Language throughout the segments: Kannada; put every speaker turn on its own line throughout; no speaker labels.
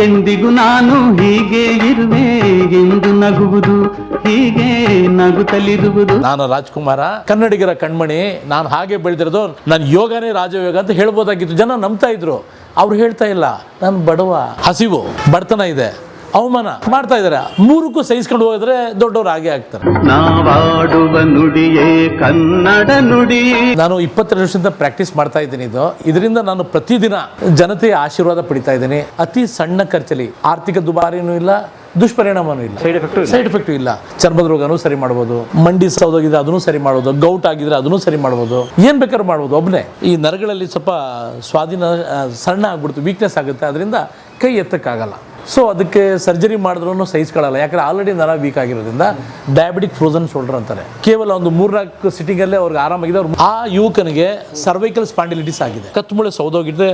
ಎಂದಿಗೂ ನಾನು ಹೀಗೆ ಇರುವೆ ಎಂದು ನಗುವುದು, ಹೀಗೆ ನಗುತ್ತಲಿರುವುದು.
ನಾನು ರಾಜ್ಕುಮಾರ, ಕನ್ನಡಿಗರ ಕಣ್ಮಣಿ. ನಾನು ಹಾಗೆ ಬೆಳೆದಿರೋದು. ನನ್ನ ಯೋಗನೇ ರಾಜಯೋಗ ಅಂತ ಹೇಳ್ಬೋದಾಗಿತ್ತು. ಜನ ನಂಬ್ತಾ ಇದ್ರು. ಅವ್ರು ಹೇಳ್ತಾ ಇಲ್ಲ, ನಾನು ಬಡವ, ಹಸಿವು, ಬಡತನ ಇದೆ, ಅವಮಾನ ಮಾಡ್ತಾ ಇದ್ದಾರೆ. ಮೂರಕ್ಕೂ ಸಹಿಸ್ಕೊಂಡು ಹೋದ್ರೆ ದೊಡ್ಡವ್ರು ಹಾಗೆ ಆಗ್ತಾರೆ.
ನಾವಾಡುವ ನುಡಿಯೇ ಕನ್ನಡ ನುಡಿ.
ನಾನು 22 ವರ್ಷದಿಂದ ಪ್ರಾಕ್ಟೀಸ್ ಮಾಡ್ತಾ ಇದ್ದೀನಿ. ಇದರಿಂದ ನಾನು ಪ್ರತಿದಿನ ಜನತೆಯ ಆಶೀರ್ವಾದ ಪಡಿತಾ ಇದ್ದೀನಿ. ಅತಿ ಸಣ್ಣ ಖರ್ಚಲ್ಲಿ, ಆರ್ಥಿಕ ದುಬಾರಿನೂ ಇಲ್ಲ, ದುಷ್ಪರಿಣಾಮನೂ ಇಲ್ಲ, ಸೈಡ್ ಎಫೆಕ್ಟ್ ಇಲ್ಲ. ಚರ್ಮದ ರೋಗನೂ ಸರಿ ಮಾಡ್ಬೋದು, ಮಂಡಿ ಸೌದೋಗಿದ್ರೆ ಅದನ್ನು ಸರಿ ಮಾಡ್ಬೋದು, ಗೌಟ್ ಆಗಿದ್ರೆ ಅದನ್ನು ಸರಿ ಮಾಡ್ಬೋದು, ಏನ್ ಬೇಕಾದ್ರೂ ಮಾಡ್ಬೋದು ಒಬ್ಬನೇ. ಈ ನರಗಳಲ್ಲಿ ಸ್ವಲ್ಪ ಸ್ವಾಧೀನ ಸಣ್ಣ ಆಗ್ಬಿಡ್ತು, ವೀಕ್ನೆಸ್ ಆಗುತ್ತೆ, ಅದರಿಂದ ಕೈ ಎತ್ತಕ್ಕಾಗಲ್ಲ. ಸೊ ಅದಕ್ಕೆ ಸರ್ಜರಿ ಮಾಡಿದ್ರೂ ಸಹಿಸ್ಕೊಳ್ಳಲ್ಲ, ಯಾಕಂದ್ರೆ ಆಲ್ರೆಡಿ ನರ ವೀಕ್ ಆಗಿರೋದ್ರಿಂದ. ಡಯಾಬಿಟಿಕ್ ಫ್ರೋಸನ್ ಶೋಲ್ಡರ್ ಅಂತಾರೆ. ಕೇವಲ ಒಂದು 3-4 ಸಿಟ್ಟಿಂಗಲ್ಲೇ ಅವ್ರಿಗೆ ಆರಾಮಾಗಿದೆ. ಆ ಯುವಕನಿಗೆ ಸರ್ವೈಕಲ್ ಸ್ಪಾಂಡಿಲಿಟಿಸ್ ಆಗಿದೆ, ಕತ್ತುಮೂಳೆ ಸೌದೋಗಿದ್ರೆ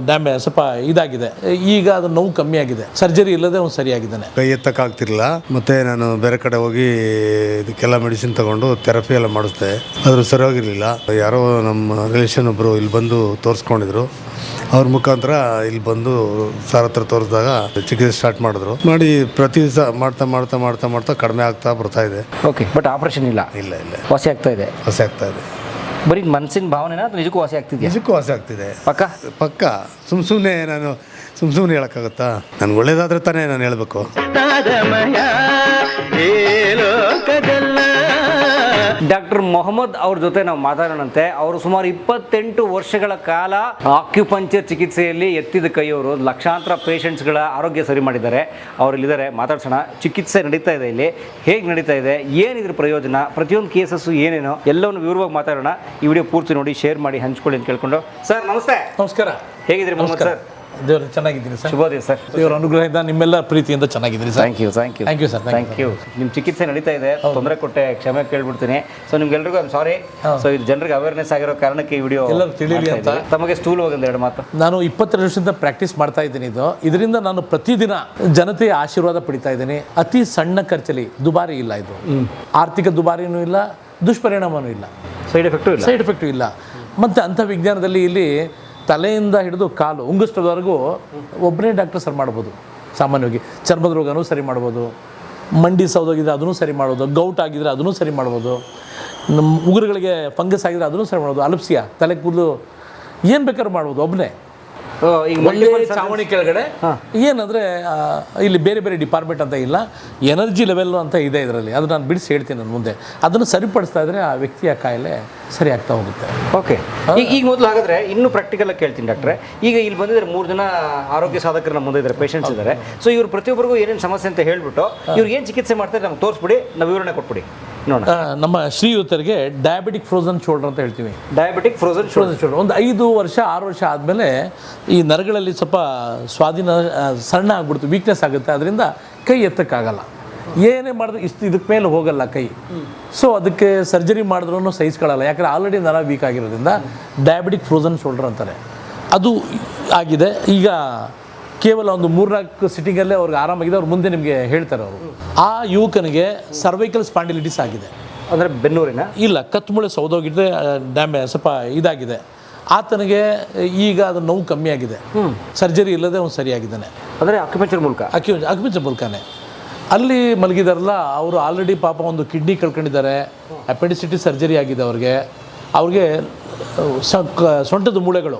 ಡ್ಯಾಮೇಜ್ ಸ್ವಲ್ಪ ಇದಾಗಿದೆ. ಈಗ ಅದು ನೋವು ಕಮ್ಮಿ ಆಗಿದೆ, ಸರ್ಜರಿ ಇಲ್ಲದೆ ಅವ್ನು ಸರಿಯಾಗಿದ್ದಾನೆ.
ಕೈ ಎತ್ತಕ್ಕಾಗ್ತಿರ್ಲಿಲ್ಲ. ಮತ್ತೆ ನಾನು ಬೇರೆ ಕಡೆ ಹೋಗಿ ಇದಕ್ಕೆಲ್ಲ ಮೆಡಿಸಿನ್ ತಗೊಂಡು ಥೆರಪಿ ಎಲ್ಲ ಮಾಡಿಸ್ದೆ, ಆದರೂ ಸರಿಯಾಗಿರಲಿಲ್ಲ. ಯಾರೋ ನಮ್ಮ ರಿಲೇಷನ್ ಒಬ್ಬರು ಇಲ್ಲಿ ಬಂದು ತೋರಿಸ್ಕೊಂಡಿದ್ರು. ಅವ್ರ ಮುಖಾಂತರ ಇಲ್ಲಿ ಬಂದು ಸರ್ ಹತ್ರ ತೋರಿಸಿದಾಗ ಚಿಕಿತ್ಸೆ ಸ್ಟಾರ್ಟ್ ಮಾಡಿದ್ರು. ಮಾಡಿ ಪ್ರತಿ ದಿವಸ ಮಾಡ್ತಾ ಮಾಡ್ತಾ ಮಾಡ್ತಾ ಮಾಡ್ತಾ ಕಡಿಮೆ ಆಗ್ತಾ ಬರ್ತಾ ಇದೆ.
ಓಕೆ, ಬಟ್ ಆಪರೇಷನ್ ಇಲ್ಲ?
ಇಲ್ಲ ಇಲ್ಲ,
ವಾಸಿ ಆಗ್ತಾ ಇದೆ.
ವಾಸಿ ಆಗ್ತಾ ಇದೆ.
ಬರೀ ಮನಸ್ಸಿನ ಭಾವನೆನಾ ಅಥವಾ ನಿಜಕ್ಕೂ ವಾಸಿ ಆಗ್ತಿದೆ?
ನಿಜಕ್ಕೂ ವಾಸಿ ಆಗ್ತಿದೆ
ಪಕ್ಕ
ಪಕ್ಕ. ಸುಮ್ಮನೆ ನಾನು ಸುಮ್ಮನೆ ಹೇಳೋಕ್ಕಾಗುತ್ತಾ? ನನ್ಗೆ ಒಳ್ಳೇದಾದ್ರೆ ತಾನೇ ನಾನು ಹೇಳಬೇಕು.
ಡಾಕ್ಟರ್ ಮೊಹಮ್ಮದ್ ಅವ್ರ ಜೊತೆ ನಾವು ಮಾತಾಡೋಣಂತೆ. ಅವರು ಸುಮಾರು 28 ವರ್ಷಗಳ ಕಾಲ ಆಕ್ಯುಪಂಕ್ಚರ್ ಚಿಕಿತ್ಸೆಯಲ್ಲಿ ಎತ್ತಿದ ಕೈಯವರು ಲಕ್ಷಾಂತರ ಪೇಷಂಟ್ಸ್ಗಳ ಆರೋಗ್ಯ ಸರಿ ಮಾಡಿದ್ದಾರೆ. ಅವರಿಲ್ಲಿದ್ದಾರೆ, ಮಾತಾಡ್ಸೋಣ. ಚಿಕಿತ್ಸೆ ನಡೀತಾ ಇದೆ ಇಲ್ಲಿ, ಹೇಗೆ ನಡೀತಾ ಇದೆ, ಏನಿದ್ರ ಪ್ರಯೋಜನ, ಪ್ರತಿಯೊಂದು ಕೇಸಸ್ಸು ಏನೇನೋ ಎಲ್ಲವನ್ನು ವಿವರವಾಗಿ ಮಾತಾಡೋಣ. ಈ ವಿಡಿಯೋ ಪೂರ್ತಿ ನೋಡಿ, ಶೇರ್ ಮಾಡಿ, ಹಂಚ್ಕೊಳ್ಳಿ ಅಂತ ಕೇಳ್ಕೊಂಡು. ಸರ್ ನಮಸ್ತೆ.
ನಮಸ್ಕಾರ.
ಹೇಗಿದ್ರಿ ಮೊಹಮ್ಮದ್ ಸರ್?
ದೇವರು ಚೆನ್ನಾಗಿದ್ದೀನಿ ಸರ್.
ಶುಭೋದಯ ಸರ್.
ದೇವರ ಅನುಗ್ರಹದಿಂದ ನಿಮ್ಮೆಲ್ಲ ಪ್ರೀತಿಯಿಂದ ಚೆನ್ನಾಗಿದ್ದೀನಿ sir.
Thank you sir. Thank you. ನಿಮ್ಮ ಚಿಕಿತ್ಸೆ ನಡೀತಾ ಇದೆ, ತೊಂದರೆ ಕೊಟ್ಟೆ, ಕ್ಷಮೆ ಕೇಳ್ಬಿಡ್ತೀನಿ. ಸೊ ನಿಮ್ಗೆಲ್ರಿಗೂ ಐಮ್ ಸಾರಿ. ಸೊ ಇದು ಜನರಿಗೆ ಅವೇರ್ನೆಸ್ ಆಗಿರೋ ಕಾರಣಕ್ಕೆ ಈ ವಿಡಿಯೋ
ಎಲ್ಲರೂ ತಿಳಿಯಲಿ ಅಂತ.
ತಮಗೆ ಸ್ಥೂಲವಾಗಿ ಒಂದೆರಡು ಮಾತು.
ನಾನು 22 ವರ್ಷದಿಂದ ಪ್ರಾಕ್ಟೀಸ್ ಮಾಡ್ತಾ ಇದ್ದೀನಿ. ಇದರಿಂದ ನಾನು ಪ್ರತಿದಿನ ಜನತೆಯ ಆಶೀರ್ವಾದ ಪಡಿತಾ ಇದ್ದೀನಿ. ಅತಿ ಸಣ್ಣ ಖರ್ಚಲ್ಲಿ, ದುಬಾರಿ ಇಲ್ಲ ಇದು, ಆರ್ಥಿಕ ದುಬಾರಿನೂ ಇಲ್ಲ, ದುಷ್ಪರಿಣಾಮನೂ ಇಲ್ಲ, ಸೈಡ್ ಎಫೆಕ್ಟು ಇಲ್ಲ. ಮತ್ತು ಅಂಥ ವಿಜ್ಞಾನದಲ್ಲಿ ಇಲ್ಲಿ ತಲೆಯಿಂದ ಹಿಡಿದು ಕಾಲು ಉಂಗುಷ್ಟದವರೆಗೂ ಒಬ್ಬನೇ ಡಾಕ್ಟರ್ ಸರಿ ಮಾಡ್ಬೋದು. ಸಾಮಾನ್ಯವಾಗಿ ಚರ್ಮದ ರೋಗನೂ ಸರಿ ಮಾಡ್ಬೋದು, ಮಂಡಿ ಸೌದೋಗಿದ್ರೆ ಅದನ್ನು ಸರಿ ಮಾಡ್ಬೋದು, ಗೌಟ್ ಆಗಿದ್ರೆ ಅದನ್ನು ಸರಿ ಮಾಡ್ಬೋದು, ನಮ್ಮ ಉಗುರುಗಳಿಗೆ ಫಂಗಸ್ ಆಗಿದ್ರೆ ಅದನ್ನು ಸರಿ ಮಾಡ್ಬೋದು, ಅಲಪ್ಸಿಯಾ, ತಲೆ ಕೂದಲು, ಏನು ಬೇಕಾದ್ರೂ ಮಾಡ್ಬೋದು ಒಬ್ಬನೇ. ಒಳ್ಳೆ ಚಾವಣಿ ಕೆಳಗಡೆ ಏನಂದರೆ ಇಲ್ಲಿ ಬೇರೆ ಬೇರೆ ಡಿಪಾರ್ಟ್ಮೆಂಟ್ ಅಂತ ಇಲ್ಲ, ಎನರ್ಜಿ ಲೆವೆಲ್ ಅಂತ ಇದೆ ಇದರಲ್ಲಿ. ಅದು ನಾನು ಬಿಡಿಸಿ ಹೇಳ್ತೀನಿ ನನ್ನ ಮುಂದೆ. ಅದನ್ನು ಸರಿಪಡಿಸ್ತಾ ಇದ್ರೆ ಆ ವ್ಯಕ್ತಿಯ ಕಾಯಿಲೆ ಸರಿ ಆಗ್ತಾ ಹೋಗುತ್ತೆ.
ಓಕೆ, ಈಗ ಮೊದಲು ಹಾಗಾದರೆ ಇನ್ನೂ ಪ್ರಾಕ್ಟಿಕಲ್ ಆಗಿ ಕೇಳ್ತೀನಿ ಡಾಕ್ಟ್ರೆ. ಈಗ ಇಲ್ಲಿ ಬಂದಿದ್ದಾರೆ 3 ಜನ ಆರೋಗ್ಯ ಸಾಧಕರು ನಮ್ಮ ಮುಂದೆ ಇದ್ದಾರೆ, ಪೇಷಂಟ್ಸ್ ಇದ್ದಾರೆ. ಸೊ ಇವ್ರು ಪ್ರತಿಯೊಬ್ಬರಿಗೂ ಏನೇನು ಸಮಸ್ಯೆ ಅಂತ ಹೇಳ್ಬಿಟ್ಟು ಇವ್ರು ಏನು ಚಿಕಿತ್ಸೆ ಮಾಡ್ತಾರೆ ನಮ್ಗೆ ತೋರಿಸ್ಬಿಡಿ, ನಾವು ವಿವರಣೆ ಕೊಟ್ಬಿಡಿ ನೋಡೋಣ.
ನಮ್ಮ ಶ್ರೀಯುತರಿಗೆ ಡಯಾಬಿಟಿಕ್ ಫ್ರೋಸನ್ ಶೋಲ್ಡರ್ ಅಂತ ಹೇಳ್ತೀವಿ.
ಡಯಾಬಿಟಿಕ್ ಫ್ರೋಸನ್ ಶೋಲ್ಡರ್ ಒಂದು 5 ವರ್ಷ 6 ವರ್ಷ ಆದಮೇಲೆ ಈ ನರಗಳಲ್ಲಿ ಸ್ವಲ್ಪ ಸ್ವಾಧೀನ ಸಣ್ಣ ಆಗ್ಬಿಡ್ತು, ವೀಕ್ನೆಸ್ ಆಗುತ್ತೆ, ಅದರಿಂದ ಕೈ ಎತ್ತಕ್ಕಾಗಲ್ಲ. ಏನೇ ಮಾಡಿದ್ರೆ ಇದಕ್ಕೆ ಮೇಲೆ ಹೋಗಲ್ಲ ಕೈ. ಸೊ ಅದಕ್ಕೆ ಸರ್ಜರಿ ಮಾಡಿದ್ರೂ ಸಹಿಸ್ಕೊಳ್ಳಲ್ಲ, ಯಾಕಂದರೆ ಆಲ್ರೆಡಿ ನರ ವೀಕ್ ಆಗಿರೋದ್ರಿಂದ. ಡಯಾಬಿಟಿಕ್ ಫ್ರೋಸನ್ ಶೋಲ್ಡರ್ ಅಂತಾರೆ, ಅದು ಆಗಿದೆ. ಈಗ ಕೇವಲ ಒಂದು 3-4 ಸಿಟ್ಟಿಂಗಲ್ಲೇ ಅವ್ರಿಗೆ ಆರಾಮಾಗಿದೆ. ಅವ್ರು ಮುಂದೆ ನಿಮಗೆ ಹೇಳ್ತಾರೆ ಅವರು. ಆ ಯುವಕನಿಗೆ ಸರ್ವೈಕಲ್ ಸ್ಪಾಂಡಿಲಿಟಿಸ್ ಆಗಿದೆ. ಅಂದರೆ ಬೆನ್ನೂರಿನ
ಇಲ್ಲ, ಕತ್ತುಮೂಳೆ ಸೌದೋಗಿದ್ರೆ ಡ್ಯಾಮೇಜ್ ಸ್ವಲ್ಪ ಇದಾಗಿದೆ. ಆತನಿಗೆ ಈಗ ಅದು ನೋವು ಕಮ್ಮಿ ಆಗಿದೆ, ಸರ್ಜರಿ ಇಲ್ಲದೆ ಅವ್ನು ಸರಿಯಾಗಿದ್ದಾನೆ.
ಅಂದರೆ ಅಕ್ಯುಪಂಕ್ಚರ್
ಮೂಲಕನೇ ಅಲ್ಲಿ ಮಲಗಿದಾರಲ್ಲ ಅವರು. ಆಲ್ರೆಡಿ ಪಾಪ ಒಂದು ಕಿಡ್ನಿ ಕಳ್ಕೊಂಡಿದ್ದಾರೆ, ಅಪೆಂಡಿಸಿಟಿಸ್ ಸರ್ಜರಿ ಆಗಿದೆ ಅವ್ರಿಗೆ ಸೊಂಟದ ಮೂಳೆಗಳು,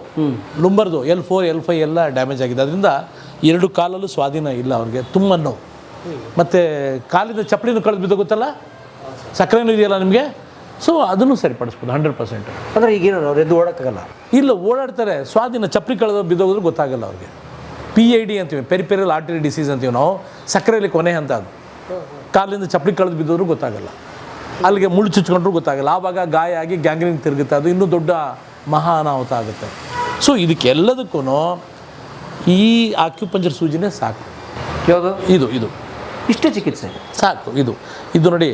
ಲುಂಬರ್ದು L4 L5 ಎಲ್ಲ ಡ್ಯಾಮೇಜ್ ಆಗಿದೆ. ಅದರಿಂದ 2 ಕಾಲಲ್ಲೂ ಸ್ವಾಧೀನ ಇಲ್ಲ ಅವ್ರಿಗೆ, ತುಂಬ ನೋವು. ಮತ್ತು ಕಾಲಿಂದ ಚಪ್ಪಲಿನೂ ಕಳೆದು ಬಿದ್ದು ಗೊತ್ತಲ್ಲ, ಸಕ್ಕರೆನೂ ಇದೆಯಲ್ಲ ನಿಮಗೆ. ಸೊ ಅದನ್ನು ಸರಿಪಡಿಸ್ಬೋದು 100%.
ಅಂದರೆ ಈಗೇನು ಅವ್ರು ಎದ್ದು ಓಡೋಕ್ಕಾಗಲ್ಲ?
ಇಲ್ಲ, ಓಡಾಡ್ತಾರೆ. ಸ್ವಾಧೀನ ಚಪ್ಪಲಿ ಕಳೆದು ಬಿದ್ದೋಗಿದ್ರೆ ಗೊತ್ತಾಗಲ್ಲ ಅವ್ರಿಗೆ. PID ಅಂತೀವಿ, ಪೆರಿಪೆರಲ್ ಆರ್ಟರಿ ಡಿಸೀಸ್ ಅಂತೀವಿ ನಾವು. ಸಕ್ಕರೆಯಲ್ಲಿ ಕೊನೆ ಹಂತ ಅದು. ಕಾಲಿಂದ ಚಪ್ಪಲಿ ಕಳೆದು ಬಿದ್ದೋದ್ರೂ ಗೊತ್ತಾಗಲ್ಲ, ಅಲ್ಲಿಗೆ ಮುಳ್ಳು ಚುಚ್ಕೊಂಡ್ರೂ ಗೊತ್ತಾಗಲ್ಲ. ಆವಾಗ ಗಾಯ ಆಗಿ ಗ್ಯಾಂಗ್ರೀನ್ ತಿರುಗುತ್ತೆ, ಅದು ಇನ್ನೂ ದೊಡ್ಡ ಮಹಾ ಅನಾಹುತ ಆಗುತ್ತೆ. ಸೊ ಇದಕ್ಕೆಲ್ಲದಕ್ಕೂ ಈ ಆಕ್ಯುಪಂಕ್ಚರ್ ಸೂಜಿನೇ ಸಾಕು.
ಯಾವುದು ಇದು? ಇಷ್ಟೇ ಚಿಕಿತ್ಸೆ
ಸಾಕು. ಇದು ನೋಡಿ,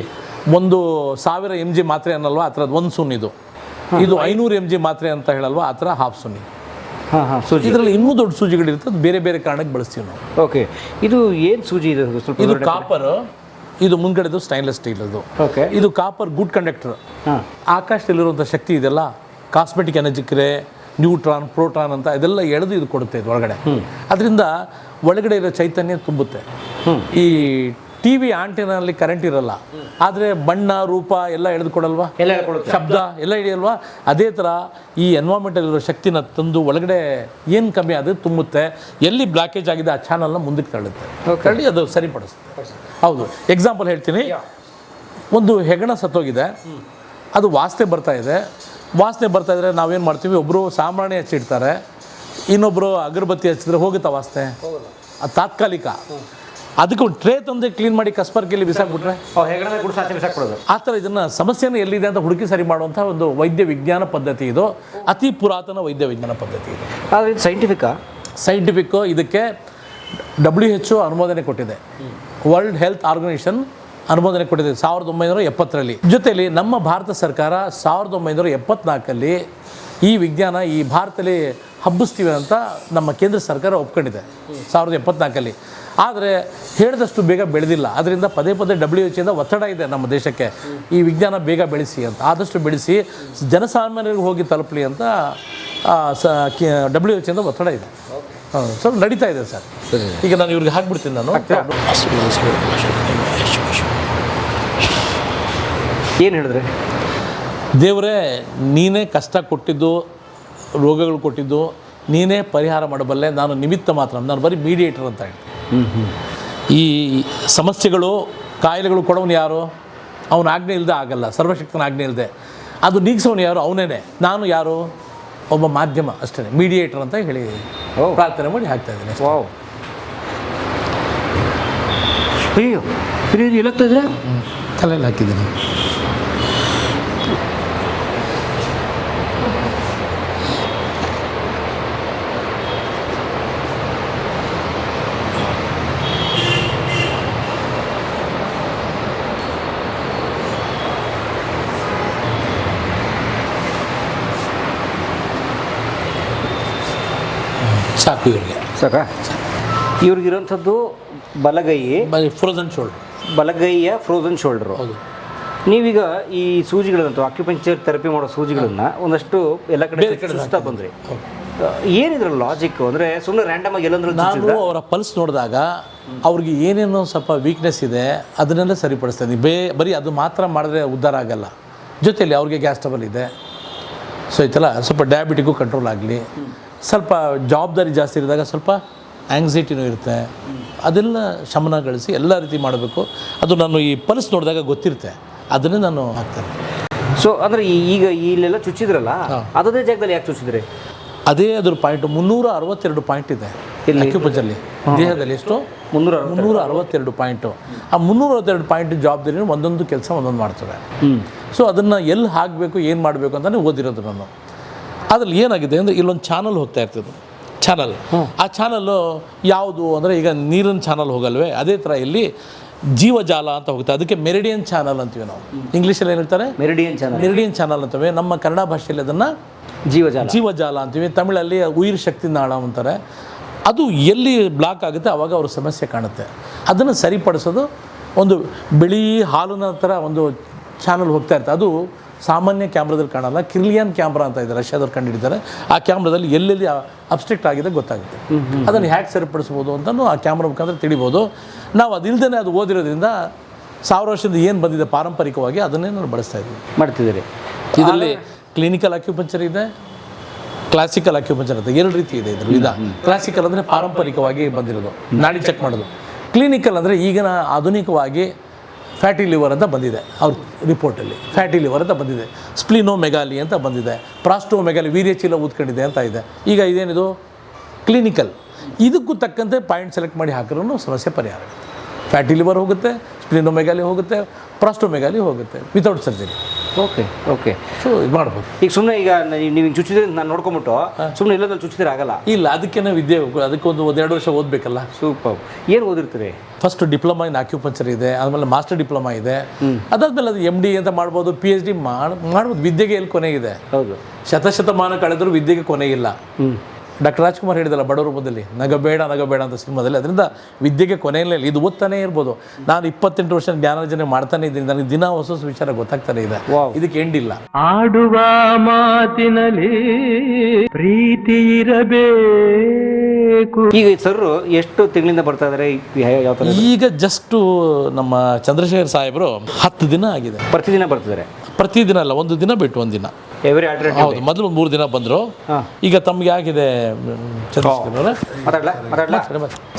1000 mg ಮಾತ್ರೆ ಅನ್ನಲ್ವಾ, ಆ ಥರದ್ದು 1 ಸುನ್. ಇದು 500 mg ಮಾತ್ರೆ ಅಂತ ಹೇಳಲ್ವಾ, ಆ ಥರ ಹಾಫ್ ಸುನ್.
ಸೂಜಿ
ಇದರಲ್ಲಿ ಇನ್ನೂ ದೊಡ್ಡ ಸೂಜಿಗಳಿರುತ್ತೆ, ಅದು ಬೇರೆ ಬೇರೆ ಕಾರಣಕ್ಕೆ ಬಳಸ್ತೀವಿ ನಾವು.
ಓಕೆ, ಇದು ಏನು ಸೂಜಿ?
ಇದು ಕಾಪರ್, ಇದು ಮುಂದ್ಗಡೆದು ಸ್ಟೈನ್ಲೆಸ್ ಸ್ಟೀಲ್. ಅದು ಇದು ಕಾಪರ್ ಗುಡ್ ಕಂಡಕ್ಟರ್. ಆಕಾಶದಲ್ಲಿರುವಂಥ ಶಕ್ತಿ ಇದೆಲ್ಲ, ಕಾಸ್ಮೆಟಿಕ್ ಎನರ್ಜಿಕ್ರೆ, ನ್ಯೂಟ್ರಾನ್ ಪ್ರೋಟಾನ್ ಅಂತ ಇದೆಲ್ಲ ಎಳೆದು ಇದು ಕೊಡುತ್ತೆ ಇದು ಒಳಗಡೆ. ಅದರಿಂದ ಒಳಗಡೆ ಇರೋ ಚೈತನ್ಯ ತುಂಬುತ್ತೆ. ಈ ಟಿ ವಿ ಆಂಟೆನಲ್ಲಿ ಕರೆಂಟ್ ಇರಲ್ಲ, ಆದರೆ ಬಣ್ಣ ರೂಪ ಎಲ್ಲ ಎಳೆದುಕೊಡಲ್ವಾ, ಶಬ್ದ ಎಲ್ಲ ಹಿಡಿಯಲ್ವಾ, ಅದೇ ಥರ ಈ ಎನ್ವೈರ್ಮೆಂಟಲ್ಲಿರೋ ಶಕ್ತಿನ ತಂದು ಒಳಗಡೆ ಏನು ಕಮ್ಮಿ ಅದು ತುಂಬುತ್ತೆ. ಎಲ್ಲಿ ಬ್ಲಾಕೇಜ್ ಆಗಿದೆ ಆ ಚಾನಲ್ನ ಮುಂದಕ್ಕೆ ತಳ್ಳುತ್ತೆ, ತಳ್ಳಿ ಅದು ಸರಿಪಡಿಸುತ್ತೆ. ಹೌದು, ಎಕ್ಸಾಂಪಲ್ ಹೇಳ್ತೀನಿ. ಒಂದು ಹೆಗಣ ಸತ್ತೋಗಿದೆ, ಅದು ವಾಸನೆ ಬರ್ತಾ ಇದ್ದರೆ ನಾವೇನು ಮಾಡ್ತೀವಿ, ಒಬ್ಬರು ಸಾಂಬ್ರಾಣಿ ಹಚ್ಚಿಡ್ತಾರೆ, ಇನ್ನೊಬ್ಬರು ಅಗರಬತ್ತಿ ಹಚ್ಚಿದ್ರೆ ಹೋಗುತ್ತಾ ವಾಸನೆ, ಅದು ತಾತ್ಕಾಲಿಕ. ಅದಕ್ಕೆ ಒಂದು ಟ್ರೇ ತಂದೆ ಕ್ಲೀನ್ ಮಾಡಿ ಕಸ್ಬರ್ಗಿಯಲ್ಲಿ ಬಿಸಾಕ್ಬಿಟ್ರೆ ಆ ಥರ ಇದನ್ನು ಸಮಸ್ಯೆನ ಎಲ್ಲಿದೆ ಅಂತ ಹುಡುಕಿ ಸರಿ ಮಾಡುವಂಥ ಒಂದು ವೈದ್ಯ ವಿಜ್ಞಾನ ಪದ್ಧತಿ ಇದು. ಅತಿ ಪುರಾತನ ವೈದ್ಯ ವಿಜ್ಞಾನ ಪದ್ಧತಿ ಇದು.
ಆದರೆ ಇದು ಸೈಂಟಿಫಿಕ್ಕು. ಇದಕ್ಕೆ
WHO ಅನುಮೋದನೆ ಕೊಟ್ಟಿದೆ, ವರ್ಲ್ಡ್ ಹೆಲ್ತ್ ಆರ್ಗನೈಸೇಷನ್ ಅನುಮೋದನೆ ಕೊಟ್ಟಿದೆ 1970ರಲ್ಲಿ. ಜೊತೆಯಲ್ಲಿ ನಮ್ಮ ಭಾರತ ಸರ್ಕಾರ 1974ರಲ್ಲಿ ಈ ವಿಜ್ಞಾನ ಈ ಭಾರತದಲ್ಲಿ ಹಬ್ಬಿಸ್ತೀವಿ ಅಂತ ನಮ್ಮ ಕೇಂದ್ರ ಸರ್ಕಾರ ಒಪ್ಕೊಂಡಿದೆ 1974ರಲ್ಲಿ. ಆದರೆ ಹೇಳಿದಷ್ಟು ಬೇಗ ಬೆಳೆದಿಲ್ಲ. ಅದರಿಂದ ಪದೇ WHO ಒತ್ತಡ ಇದೆ ನಮ್ಮ ದೇಶಕ್ಕೆ, ಈ ವಿಜ್ಞಾನ ಬೇಗ ಬೆಳೆಸಿ ಅಂತ. ಆದಷ್ಟು ಬೆಳೆಸಿ ಜನಸಾಮಾನ್ಯರಿಗೆ ಹೋಗಿ ತಲುಪಲಿ ಅಂತ WHO ಒತ್ತಡ ಇದೆ. ಸೊ ನಡೀತಾ ಇದೆ ಸರ್. ಈಗ ನಾನು ಇವ್ರಿಗೆ ಹಾಕ್ಬಿಡ್ತೀನಿ. ನಾನು
ಏನು ಹೇಳಿದ್ರೆ,
ದೇವರೇ ನೀನೇ ಕಷ್ಟ ಕೊಟ್ಟಿದ್ದು, ರೋಗಗಳು ಕೊಟ್ಟಿದ್ದು, ನೀನೇ ಪರಿಹಾರ ಮಾಡಬಲ್ಲೆ, ನಾನು ನಿಮಿತ್ತ ಮಾತ್ರ, ನಾನು ಬರೀ ಮೀಡಿಯೇಟರ್ ಅಂತ ಹೇಳಿ. ಈ ಸಮಸ್ಯೆಗಳು ಕಾಯಿಲೆಗಳು ಕೊಡೋನು ಯಾರು? ಅವನ ಆಜ್ಞೆ ಇಲ್ಲದೆ ಆಗಲ್ಲ, ಸರ್ವಶಕ್ತನ ಆಜ್ಞೆ ಇಲ್ಲದೆ. ಅದು ನೀಗಿಸೋನು ಯಾರು? ಅವನೇನೆ. ನಾನು ಯಾರು? ಒಬ್ಬ ಮಾಧ್ಯಮ ಅಷ್ಟೇ, ಮೀಡಿಯೇಟರ್ ಅಂತ ಹೇಳಿ ಪ್ರಾರ್ಥನೆ ಮಾಡಿ ಹಾಕ್ತಾ ಇದ್ದೀನಿ.
ಅಯ್ಯೋ ಎಲ್ಲಾಗ್ತಾ ಇದ್ರೆ
ತಲೆಯಲ್ಲಿ ಹಾಕಿದ್ದೀನಿ. ಸಾಕು ಇವ್ರಿಗೆ,
ಸಾಕಾ? ಇವ್ರಿಗಿರೋಂಥದ್ದು ಬಲಗೈ
ಫ್ರೋಸನ್ ಶೋಲ್ಡರ್,
ಬಲಗೈಯ ಫ್ರೋಸನ್ ಶೋಲ್ಡರು.
ಹೌದು.
ನೀವೀಗ ಈ ಸೂಜಿಗಳಂತೂ ಅಕ್ಯುಪಂಕ್ಚರ್ ಥೆರಪಿ ಮಾಡೋ ಸೂಜಿಗಳನ್ನು ಒಂದಷ್ಟು ಎಲ್ಲ ಕಡೆ ಸುಸ್ತಾ ಬಂದ್ರಿ. ಏನಿದ್ರ ಲಾಜಿಕ್ ಅಂದರೆ ಸುಮ್ಮನೆ ರ್ಯಾಂಡಮ್ ಆಗಿ ಎಲ್ಲಂದ್ರೂ
ನಾನು ಅವರ ಪಲ್ಸ್ ನೋಡಿದಾಗ ಅವ್ರಿಗೆ ಏನೇನೋ ಸ್ವಲ್ಪ ವೀಕ್ನೆಸ್ ಇದೆ ಅದನ್ನೆಲ್ಲ ಸರಿಪಡಿಸ್ತಾ ಇದ್ದೀನಿ. ಬರೀ ಅದು ಮಾತ್ರ ಮಾಡಿದ್ರೆ ಉದ್ಧಾರ ಆಗಲ್ಲ. ಜೊತೆಯಲ್ಲಿ ಅವ್ರಿಗೆ ಗ್ಯಾಸ್ ಟ್ರಬಲ್ ಇದೆ, ಸೊ ಈ ಥರ ಸ್ವಲ್ಪ ಡಯಾಬಿಟಿಗೂ ಕಂಟ್ರೋಲ್ ಆಗಲಿ. ಸ್ವಲ್ಪ ಜವಾಬ್ದಾರಿ ಜಾಸ್ತಿ ಇರಿದಾಗ ಸ್ವಲ್ಪ ಆ್ಯಂಗ್ಸೈಟಿನೂ ಇರುತ್ತೆ, ಅದೆಲ್ಲ ಶಮನಗೊಳಿಸಿ ಎಲ್ಲ ರೀತಿ ಮಾಡಬೇಕು. ಅದು ನಾನು ಈ ಪಲ್ಸ್ ನೋಡಿದಾಗ ಗೊತ್ತಿರುತ್ತೆ, ಅದನ್ನೇ ನಾನು ಹಾಕ್ತೇನೆ.
ಸೊ ಅಂದರೆ ಈಗ ಇಲ್ಲೆಲ್ಲ ಚುಚ್ಚಿದ್ರಲ್ಲ, ಅದೇ ಜಾಗದಲ್ಲಿ ಯಾಕೆ ಚುಚ್ಚಿದ್ರಿ?
ಅದೇ ಅದ್ರ ಪಾಯಿಂಟ್ 362 ಪಾಯಿಂಟ್ ಇದೆ ಅಕ್ಯುಪಂಕ್ಚರ್ಲಿ ದೇಹದಲ್ಲಿ. ಎಷ್ಟು? 362 ಪಾಯಿಂಟು. ಆ 362 ಪಾಯಿಂಟ್ ಜವಾಬ್ದಾರಿ ಒಂದೊಂದು ಕೆಲಸ ಒಂದೊಂದು ಮಾಡ್ತವೆ. ಸೊ ಅದನ್ನು ಎಲ್ಲಿ ಹಾಕಬೇಕು, ಏನು ಮಾಡಬೇಕು ಅಂತಲೇ ಓದಿರೋದು ನಾನು. ಅದ್ರಲ್ಲಿ ಏನಾಗಿದೆ ಅಂದರೆ ಇಲ್ಲೊಂದು ಚಾನಲ್ ಹೋಗ್ತಾ ಇರ್ತದೆ, ಚಾನಲ್. ಆ ಚಾನಲ್ಲು ಯಾವುದು ಅಂದರೆ ಈಗ ನೀರಿನ ಚಾನಲ್ ಹೋಗಲ್ವೇ, ಅದೇ ಥರ ಇಲ್ಲಿ ಜೀವಜಾಲ ಅಂತ ಹೋಗುತ್ತೆ. ಅದಕ್ಕೆ ಮೆರಿಡಿಯನ್ ಚಾನಲ್ ಅಂತೀವಿ ನಾವು. ಇಂಗ್ಲೀಷಲ್ಲಿ ಏನು ಹೇಳ್ತಾರೆ? ಮೆರಿಡಿಯನ್ ಚಾನಲ್ ಅಂತವೆ. ನಮ್ಮ ಕನ್ನಡ ಭಾಷೆಯಲ್ಲಿ ಅದನ್ನು ಜೀವಜಾಲ ಅಂತೀವಿ. ತಮಿಳಲ್ಲಿ ಉಯಿರ್ ಶಕ್ತಿ ನಾಳ ಅಂತಾರೆ. ಅದು ಎಲ್ಲಿ ಬ್ಲಾಕ್ ಆಗುತ್ತೆ ಆವಾಗ ಅವ್ರ ಸಮಸ್ಯೆ ಕಾಣುತ್ತೆ. ಅದನ್ನು ಸರಿಪಡಿಸೋದು ಒಂದು ಬಿಳಿ ಹಾಲಿನ ಥರ ಒಂದು ಚಾನಲ್ ಹೋಗ್ತಾ ಇರ್ತದೆ. ಅದು ಸಾಮಾನ್ಯ ಕ್ಯಾಮ್ರಾದಲ್ಲಿ ಕಾಣಲ್ಲ, ಕಿರ್ಲಿಯನ್ ಕ್ಯಾಮ್ರಾ ಅಂತ ಇದೆ, ರಷ್ಯಾದವ್ರು ಕಂಡುಹಿಡಿತಾರೆ. ಆ ಕ್ಯಾಮ್ರಾದಲ್ಲಿ ಎಲ್ಲೆಲ್ಲಿ ಅಬ್ಸ್ಟ್ರಕ್ಟ್ ಆಗಿದೆ ಗೊತ್ತಾಗುತ್ತೆ. ಅದನ್ನು ಹ್ಯಾಕ್ ಸರಿಪಡಿಸ್ಬೋದು ಅಂತಲೂ ಆ ಕ್ಯಾಮ್ರಾ ಮುಖಾಂತರ ತಿಳಿಬೋದು. ನಾವು ಅದಿಲ್ಲದೇ ಅದು ಓದಿರೋದ್ರಿಂದ 1000 ವರ್ಷದಿಂದ ಏನು ಬಂದಿದೆ ಪಾರಂಪರಿಕವಾಗಿ ಅದನ್ನೇ ನಾನು ಬಳಸ್ತಾ ಇದ್ದೀವಿ,
ಮಾಡ್ತಿದ್ದೀರಿ.
ಇದರಲ್ಲಿ ಕ್ಲಿನಿಕಲ್ ಅಕ್ಯುಪಂಕ್ಚರ್ ಇದೆ, ಕ್ಲಾಸಿಕಲ್ ಅಕ್ಯುಪಂಕ್ಚರ್ ಅಂತ 2 ರೀತಿ ಇದೆ ಇದ್ರ ವಿಧ. ಕ್ಲಾಸಿಕಲ್ ಅಂದರೆ ಪಾರಂಪರಿಕವಾಗಿ ಬಂದಿರೋದು, ನಾಡಿ ಚೆಕ್ ಮಾಡೋದು. ಕ್ಲಿನಿಕಲ್ ಅಂದರೆ ಈಗಿನ ಆಧುನಿಕವಾಗಿ ಫ್ಯಾಟಿ ಲಿವರ್ ಅಂತ ಬಂದಿದೆ ಅವ್ರ ರಿಪೋರ್ಟಲ್ಲಿ. ಫ್ಯಾಟಿ ಲಿವರ್ ಅಂತ ಬಂದಿದೆ, ಸ್ಪ್ಲಿನೋಮೆಗಾಲಿ ಅಂತ ಬಂದಿದೆ, ಪ್ರಾಸ್ಟೋಮೆಗಾಲಿ ವೀರ್ಯ ಚೀಲ ಊದ್ಕೊಂಡಿದೆ ಅಂತ ಇದೆ. ಈಗ ಇದೇನಿದು ಕ್ಲಿನಿಕಲ್. ಇದಕ್ಕೂ ತಕ್ಕಂತೆ ಪಾಯಿಂಟ್ ಸೆಲೆಕ್ಟ್ ಮಾಡಿ ಹಾಕಿದ್ರೂ ಸಮಸ್ಯೆ ಪರಿಹಾರ ಆಗುತ್ತೆ. ಫ್ಯಾಟಿ ಲಿವರ್ ಹೋಗುತ್ತೆ, ಸ್ಪ್ಲಿನೋಮೆಗಾಲಿ ಹೋಗುತ್ತೆ, ಪ್ರಾಸ್ಟೋಮೆಗಾಲಿ ಹೋಗುತ್ತೆ ವಿತೌಟ್ ಸರ್ಜರಿ.
ಓಕೆ
ಸೊ ಇದು ಮಾಡ್ಬೋದು.
ಈಗ ಸುಮ್ಮನೆ ಈಗ ನೀವು ಚುಚ್ಚಿದ್ರೆ ನಾನು ನೋಡ್ಕೊಂಬಿಟ್ಟು ಸುಮ್ಮನೆ ಇಲ್ಲದಲ್ಲಿ ಚುಚ್ಚಿದ್ರೆ ಆಗಲ್ಲ.
ಇಲ್ಲ, ಅದಕ್ಕೇನೆ ವಿದ್ಯೆ, ಅದಕ್ಕೊಂದು 2 ವರ್ಷ ಓದಬೇಕಲ್ಲ.
ಸೂಪರ್. ಏನು ಓದಿರ್ತೀರಿ?
ಫಸ್ಟ್ ಡಿಪ್ಲೊಮಾ ಇನ್ ಅಕ್ಯುಪಂಕ್ಚರ್ ಇದೆ, ಆಮೇಲೆ ಮಾಸ್ಟರ್ ಡಿಪ್ಲೊಮಾ ಇದೆ, ಅದಾದ್ಮೇಲೆ ಅದು MD ಅಂತ ಮಾಡ್ಬೋದು, PhD ಮಾಡ್ಬೋದು. ವಿದ್ಯೆಗೆ ಎಲ್ಲಿ ಕೊನೆಗಿದೆ?
ಹೌದು,
ಶತಮಾನ ಕಳೆದರೂ ವಿದ್ಯೆಗೆ ಕೊನೆಯಿಲ್ಲ. ಡಾಕ್ಟರ್ ರಾಜ್ಕುಮಾರ್ ಹೇಳಿದಲ್ಲ ಬಡವರ ಮುದ್ದಲ್ಲಿ ನಗಬೇಡ ಅಂತ ಸಿನಿಮಾದಲ್ಲಿ. ಅದರಿಂದ ವಿದ್ಯೆಗೆ ಕೊನೆಯಲ್ಲೇ ಇದು ಓದ್ತಾನೆ ಇರ್ಬೋದು. ನಾನು 28 ವರ್ಷ ಜ್ಞಾನಾರ್ಜನೆ ಮಾಡ್ತಾನೆ ಇದ್ದೀನಿ, ನನಗೆ ದಿನ ಹೊಸ ಹೊಸ ವಿಚಾರ ಗೊತ್ತಾಗ್ತಾನೆ ಇದೆ. ಇದಕ್ಕೆ ಎಂಡಿಲ್ಲ.
ಆಡುವ ಮಾತಿನಲ್ಲಿ ಪ್ರೀತಿ ಇರಬೇಕು.
ಈಗ ಸರ್ ಎಷ್ಟು ತಿಂಗಳಿಂದ ಬರ್ತಾ ಇದಾರೆ, ಯಾವ ಥರ?
ಈಗ ಜಸ್ಟು ನಮ್ಮ ಚಂದ್ರಶೇಖರ್ ಸಾಹೇಬರು 10 ದಿನ ಆಗಿದೆ.
ಪ್ರತಿದಿನ ಬರ್ತಿದ್ದಾರೆ?
ಪ್ರತಿದಿನ ಅಲ್ಲ, ಒಂದು ದಿನ ಬಿಟ್ಟು ಒಂದಿನ.
Every alternative?
ಹೌದು, ಮೊದಲು 3 ದಿನ ಬಂದರು. ಈಗ ತಮಗೆ ಆಗಿದೆ ಚಂದ್ರಶೇಖರ್ ಅವರೇ.
ಮಾತಾಡ್ಲಾ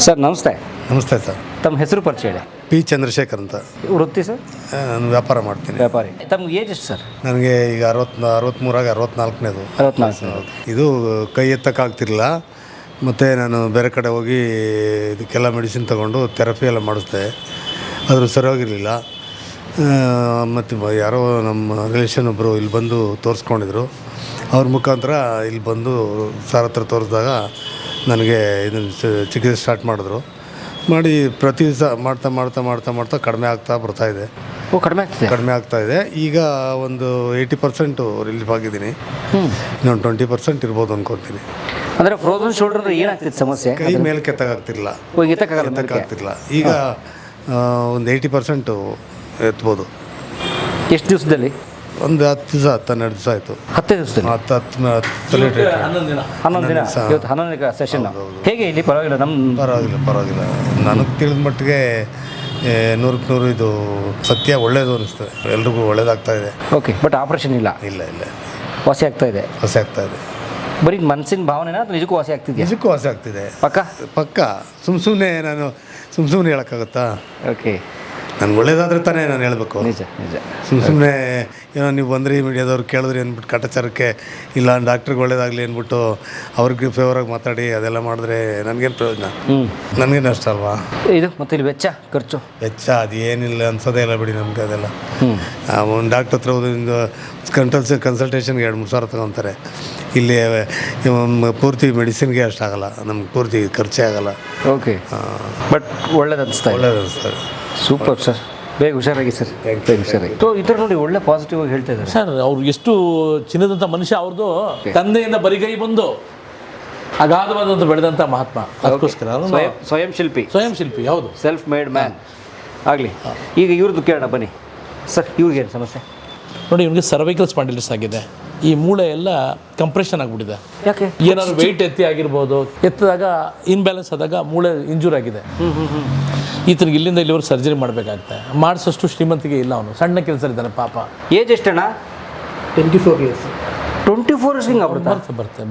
ಸರ್? ನಮಸ್ತೆ.
ನಮಸ್ತೆ ಸರ್.
ತಮ್ಮ ಹೆಸರು ಪರಿಚಯ ಹೇಳಿ.
ಪಿ ಚಂದ್ರಶೇಖರ್ ಅಂತ.
ವೃತ್ತಿ ಸರ್?
ನಾನು ವ್ಯಾಪಾರ ಮಾಡ್ತೀನಿ.
ವ್ಯಾಪಾರಿ. ತಮ್ಗೆ ಏಜ್ ಎಷ್ಟು ಸರ್?
ನನಗೆ ಈಗ 63 64ನೇದು.
64.
ಇದು ಕೈ ಎತ್ತಕ್ಕಾಗ್ತಿರಲಿಲ್ಲ. ಮತ್ತು ನಾನು ಬೇರೆ ಕಡೆ ಹೋಗಿ ಇದಕ್ಕೆಲ್ಲ ಮೆಡಿಸಿನ್ ತೊಗೊಂಡು ಥೆರಪಿ ಎಲ್ಲ ಮಾಡಿಸ್ದೆ. ಆದರೂ ಸರಿಯಾಗಿರಲಿಲ್ಲ. ಮತ್ತು ಯಾರೋ ನಮ್ಮ ರಿಲೇಷನ್ ಒಬ್ಬರು ಇಲ್ಲಿ ಬಂದು ತೋರಿಸ್ಕೊಂಡಿದ್ರು. ಅವ್ರ ಮುಖಾಂತರ ಇಲ್ಲಿ ಬಂದು ಸರ್ ಹತ್ರ ತೋರಿಸಿದಾಗ ನನಗೆ ಇದನ್ನು ಚಿಕಿತ್ಸೆ ಸ್ಟಾರ್ಟ್ ಮಾಡಿದ್ರು. ಮಾಡಿ ಪ್ರತಿ ದಿವಸ ಮಾಡ್ತಾ ಕಡಿಮೆ ಆಗ್ತಾ ಬರ್ತಾಯಿದೆ. ಕಡಿಮೆ ಆಗ್ತಾಯಿದೆ. ಈಗ ಒಂದು 80% ರಿಲೀಫ್ ಆಗಿದ್ದೀನಿ. ಇನ್ನೊಂದು 20% ಇರ್ಬೋದು ಅನ್ಕೊತೀನಿ.
ಅಂದರೆ ಫ್ರೋಝನ್ ಶೋಲ್ಡರ್ ಏನಾಗ್ತಿತ್ತು ಸಮಸ್ಯೆ?
ಕೈ ಮೇಲೆ ಕೆತ್ತಕ್ಕಾಗ್ತಿರಲಿಲ್ಲ. ಎತ್ತಕ್ಕಾಗ್ತಿರಲಿಲ್ಲ. ಈಗ ಒಂದು 80% ಎತ್ಬೋದು.
ಎಷ್ಟು ದಿವಸದಲ್ಲಿ?
ಒಂದು 10 ದಿವಸ 12 ದಿವಸ ಆಯಿತು.
10 ದಿವಸದಲ್ಲಿ?
11 ದಿನ.
11 ದಿನ. ಇವತ್ತು 11ನೇ ಸೆಷನ್. ಹೇಗೆ ಇಲ್ಲಿ? ಪರವಾಗಿಲ್ಲ,
ಪರವಾಗಿಲ್ಲ. ನನಗೆ ತಿಳಿದ ಮಟ್ಟಿಗೆ 100ಕ್ಕೆ 100 ಇದು ಸತ್ಯ ಒಳ್ಳೇದು ಅನಿಸ್ತದೆ. ಎಲ್ರಿಗೂ ಒಳ್ಳೇದಾಗ್ತಾ ಇದೆ.
ಓಕೆ. ಬಟ್ ಆಪ್ರೇಷನ್ ಇಲ್ಲ?
ಇಲ್ಲ.
ವಾಸಿ ಆಗ್ತಾ ಇದೆ?
ವಾಸಿ ಆಗ್ತಾ ಇದೆ.
ಬರೀ ಮನಸ್ಸಿನ ಭಾವನೆನಾ ಅಥವಾ ನಿಜಕ್ಕೂ ವಾಸಿ ಆಗ್ತಿದೆ?
ನಿಜಕ್ಕೂ ವಾಸಿ ಆಗ್ತಿದೆ.
ಪಕ್ಕ.
ಸುಮ್ಮನೆ ಹೇಳೋಕ್ಕಾಗುತ್ತಾ?
ಓಕೆ.
ನನಗೆ ಒಳ್ಳೇದಾದ್ರೆ ತಾನೇ ನಾನು ಹೇಳಬೇಕು.
ನಿಜ.
ಸುಮ್ಮನೆ ಏನೋ ನೀವು ಬಂದ್ರಿ ಮೀಡಿಯಾದವ್ರು ಕೇಳಿದ್ರಿ ಅಂದ್ಬಿಟ್ಟು ಕಾಟಾಚಾರಕ್ಕೆ ಇಲ್ಲ ಡಾಕ್ಟ್ರಿಗೆ ಒಳ್ಳೇದಾಗಲಿ ಅಂದ್ಬಿಟ್ಟು ಅವ್ರಿಗೆ ಫೇವರಾಗಿ ಮಾತಾಡಿ ಅದೆಲ್ಲ ಮಾಡಿದ್ರೆ ನನಗೇನು ಪ್ರಯೋಜನ? ನನಗೇನು ಅಷ್ಟ ಅಲ್ವಾ?
ಇದು ಮತ್ತು ಇಲ್ಲಿ ಖರ್ಚು
ಅದೇನಿಲ್ಲ ಅನ್ಸೋದೇ ಇಲ್ಲ ಬಿಡಿ ನಮಗೆ. ಅದೆಲ್ಲ ಒಂದು ಡಾಕ್ಟ್ರ್ ಹತ್ರ ಹೋದ್ರಿಂದ ಕನ್ಸಲ್ಟೇಷನ್ಗೆ 2-3 ಸಾವಿರ ತಗೊತಾರೆ. ಇಲ್ಲಿ ಪೂರ್ತಿ ಮೆಡಿಸಿನ್ಗೆ ಅಷ್ಟಾಗಲ್ಲ, ನಮ್ಗೆ ಪೂರ್ತಿ ಖರ್ಚೇ ಆಗಲ್ಲ.
ಓಕೆ. ಬಟ್ ಒಳ್ಳೇದು ಅನಿಸ್ತದೆ. Super sir. ಬೇಗ ಹುಷಾರಾಗಿ ಸರ್. ಹುಷಾರಾಗಿ. ಈ ಥರ ನೋಡಿ ಒಳ್ಳೆ ಪಾಸಿಟಿವ್ ಆಗಿ ಹೇಳ್ತಾ ಇದ್ದಾರೆ
ಸರ್. ಅವ್ರು ಎಷ್ಟು ಚಿನ್ನದಂಥ ಮನುಷ್ಯ. ಅವ್ರದ್ದು ತಂದೆಯಿಂದ ಬರಿಗೈ ಬಂದು ಅಗಾಧವಾದಂಥ ಬೆಳೆದಂಥ ಮಹಾತ್ಮ. ಅದಕ್ಕೋಸ್ಕರ
ಸ್ವಯಂ ಶಿಲ್ಪಿ.
ಹೌದು.
ಸೆಲ್ಫ್ ಮೇಡ್ ಮ್ಯಾನ್ ಆಗಲಿ. ಈಗ ಇವ್ರದ್ದು ಕೇಳೋಣ ಬನ್ನಿ ಸರ್. ಇವ್ರಿಗೇನು ಸಮಸ್ಯೆ?
ನೋಡಿ, ಇವ್ನಿಗೆ ಸರ್ವೈಕಲ್ ಸ್ಪಾಂಡಿಲಿಟಿಸ್ ಆಗಿದೆ. ಈ ಮೂಳೆ ಎಲ್ಲ ಕಂಪ್ರೆಷನ್ ಆಗಿಬಿಟ್ಟಿದೆ.
ಯಾಕೆ?
ಏನಾದ್ರು ವೆಯ್ಟ್ ಎತ್ತಿ ಆಗಿರ್ಬೋದು. ಎತ್ತಿದಾಗ ಇನ್ಬ್ಯಾಲೆನ್ಸ್ ಆದಾಗ ಮೂಳೆ ಇಂಜೂರ್ ಆಗಿದೆ. ಈತನಿಗೆ ಇಲ್ಲಿಂದ ಇಲ್ಲಿವರೆಗೆ ಸರ್ಜರಿ ಮಾಡಬೇಕಾಗುತ್ತೆ. ಮಾಡಿಸೋಷ್ಟು ಶ್ರೀಮಂತಿಗೆ ಇಲ್ಲ. ಅವನು ಸಣ್ಣ ಕೆಲಸ ಇದ್ದಾನೆ ಪಾಪ.
ಏಜ್ ಎಷ್ಟಣ್ಣ?
24 years.
24 years ಹಿಂಗೆ
ಬರುತ್ತೆ.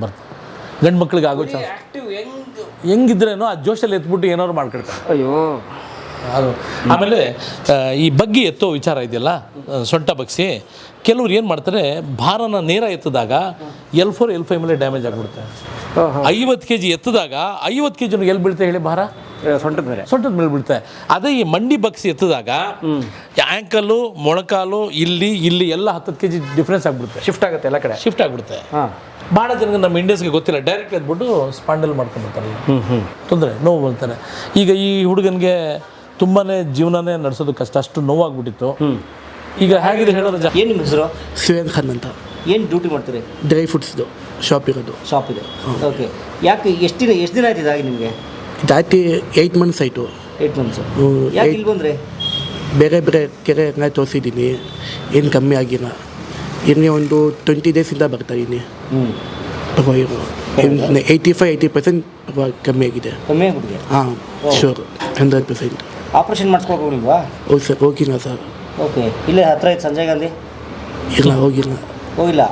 ಗಂಡು ಮಕ್ಳಿಗೆ ಆಗೋ ಚಾನ್ಸ್. ಹೆಂಗಿದ್ರೇನೋ ಆ ಜೋಶಲ್ಲಿ ಎತ್ಬಿಟ್ಟು ಏನಾದ್ರು ಮಾಡ್ಕೊಳ್ತಾರೆ.
ಅಯ್ಯೋ
ಅದು. ಆಮೇಲೆ ಈ ಬಗ್ಗಿ ಎತ್ತೋ ವಿಚಾರ ಇದೆಯಲ್ಲ, ಸೊಂಟ ಬಗ್ಸಿ ಕೆಲವ್ರು ಏನು ಮಾಡ್ತಾರೆ, ಭಾರನ ನೇರ ಎತ್ತಿದಾಗ L4 L5 ಮೇಲೆ ಡ್ಯಾಮೇಜ್ ಆಗಿಬಿಡುತ್ತೆ. 50 kg ಎತ್ತಿದಾಗ 50 kg ಎಲ್ಲಿ ಬೀಳುತ್ತೆ ಹೇಳಿ? ಭಾರ ಸೊಂಟದ ಮೇಲೆ ಬೀಳುತ್ತೆ. ಅದೇ ಈ ಮಂಡಿ ಬಗ್ಸಿ ಎತ್ತಿದಾಗ ಆ್ಯಂಕಲ್ಲು, ಮೊಣಕಾಲು, ಇಲ್ಲಿ ಎಲ್ಲ 10 kg ಡಿಫ್ರೆನ್ಸ್ ಆಗಿಬಿಡುತ್ತೆ.
ಶಿಫ್ಟ್ ಆಗಿಬಿಡುತ್ತೆ.
ಭಾಳ ಜನಕ್ಕೆ ನಮ್ಮ ಇಂಡಿಯನ್ಸ್ಗೆ ಗೊತ್ತಿಲ್ಲ. ಡೈರೆಕ್ಟ್ ಎದ್ಬಿಟ್ಟು ಸ್ಪಾಂಡಲ್ ಮಾಡ್ಕೊಂಡ್ಬಿಡ್ತಾರೆ. ತೊಂದರೆ, ನೋವು ಬರ್ತಾರೆ. ಈಗ ಈ ಹುಡುಗನಿಗೆ ತುಂಬಾ ಜೀವನನೇ ನಡೆಸೋದು ಕಷ್ಟ, ಅಷ್ಟು ನೋವಾಗ್ಬಿಟ್ಟಿತ್ತು. ಈಗ ಹೇಗಿದೆ ಹೇಳೋದು?
ಏನು ನಿಮ್ಮ ಹೆಸರು?
ಸುವೇದ್ ಖಾನ್ ಅಂತ.
ಏನು ಡ್ಯೂಟಿ ಮಾಡ್ತೀರಿ?
ಡ್ರೈ ಫ್ರೂಟ್ಸ್ದು ಶಾಪ್ ಇರೋದು.
ಶಾಪ್ ಇದೆ. ಓಕೆ. ಯಾಕೆ ಎಷ್ಟು ದಿನ ಆಯ್ತು ಇದಾಗಿ ನಿಮಗೆ?
ಇದಾಯ್ತು 8 months ಆಯಿತು.
8 months. ಯಾಕೆ ಇಲ್ಲಿ ಬಂದರೆ?
ಬೇರೆ ಕೆರೆ ಹಂಗೆ ತೋರಿಸಿದ್ದೀನಿ, ಏನು ಕಮ್ಮಿ ಆಗಿಲ್ಲ. ಇನ್ನೇ ಒಂದು 20 days ಬರ್ತಾಯಿದ್ದೀನಿ. 85-80% ಕಮ್ಮಿ ಆಗಿದೆ. ಹಾಂ, ಶೋರ್ 100%.
ಆಪ್ರೇಷನ್ ಮಾಡಿಸ್ಕೋಬೋಲ್ವಾ?
ಹೌದು ಸರ್, ಹೋಗಿಲ್ಲ ಸರ್.
ಓಕೆ. ಇಲ್ಲೇ ಹತ್ರ ಐತೆ ಸಂಜಯ್ ಗಾಂಧಿ?
ಇಲ್ಲ, ಹೋಗಿಲ್ಲ.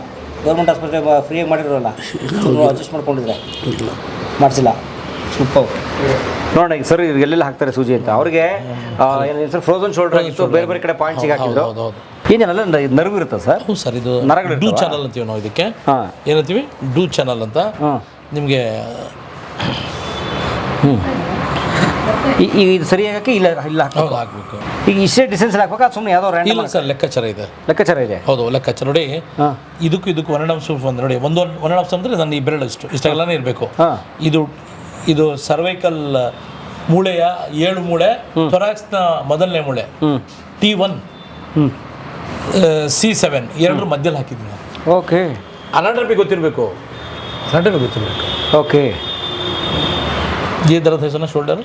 ಗೌರ್ಮೆಂಟ್ ಆಸ್ಪತ್ರೆ ಫ್ರೀಯಾಗಿ ಮಾಡಿರೋಲ್ಲ? ಅಡ್ಜಸ್ಟ್ ಮಾಡ್ಕೊಂಡಿದ್ರೆ?
ಇಲ್ಲ,
ಮಾಡಿಸಿಲ್ಲ. ಸೂಪರ್. ನೋಡೋಣ ಈಗ ಸರ್, ಎಲ್ಲೆಲ್ಲ ಹಾಕ್ತಾರೆ ಸೂಜಿ ಅಂತ. ಅವ್ರಿಗೆ ಏನು ಸರ್, ಫ್ರೋಝನ್ ಶೋಲ್ಡರ್ ಆಗಿತ್ತು, ಬೇರೆ ಕಡೆ ಪಾಯಿಂಟ್ಸಿಗೆ ಹಾಕಿದ್ರು. ಏನೇನಲ್ಲ ನರ್ವ್ ಇರುತ್ತೆ ಸರ್?
ಹೌದು ಸರ್. ಇದು
ನರಗಳು
ಡೂ ಚಾನಲ್ ಅಂತೀವಿ ನಾವು ಇದಕ್ಕೆ. ಏನಂತೀವಿ? ಡೂ ಚಾನಲ್ ಅಂತ. ನಿಮಗೆ
ಈಗ ಇದು ಸರಿ ಆಗಕ್ಕೆ ಇಲ್ಲ
ಹಾಕಬೇಕು.
ಈಗ ಇಷ್ಟೇ ಡಿಸ್ಟೆನ್ಸ್ ಹಾಕ್ಬೇಕಾ ಸುಮ್ಮನೆ ಯಾವುದೋ
ಇಲ್ಲ ಸರ್, ಲೆಕ್ಕಾಚಾರ ಇದೆ. ಹೌದು, ಲೆಕ್ಕಾಚಾರ ನೋಡಿ. ಇದಕ್ಕೂ ವರ್ಣಾಂಶ ಬಂದು ನೋಡಿ. ಒಂದು ವರ್ಣಾಂಶ ಅಂದರೆ ನನ್ನ ಈ ಬೆರಳು ಇಷ್ಟೆಲ್ಲನೇ ಇರಬೇಕು. ಇದು ಸರ್ವೈಕಲ್ ಮೂಳೆಯ 7 ಮೂಳೆ, ಥೊರಾಕ್ಸ್ನ ಮೊದಲನೇ ಮೂಳೆ T1 C7 ಎರಡರ ಮಧ್ಯದಲ್ಲಿ ಹಾಕಿದ್ದೀನಿ.
ಓಕೆ.
ಅನಾಟಮಿ ಗೊತ್ತಿರಬೇಕು.
ಓಕೆ.
ಈ ಥರದ ಹೆಸರನ್ನ ಶೋಲ್ಡರ್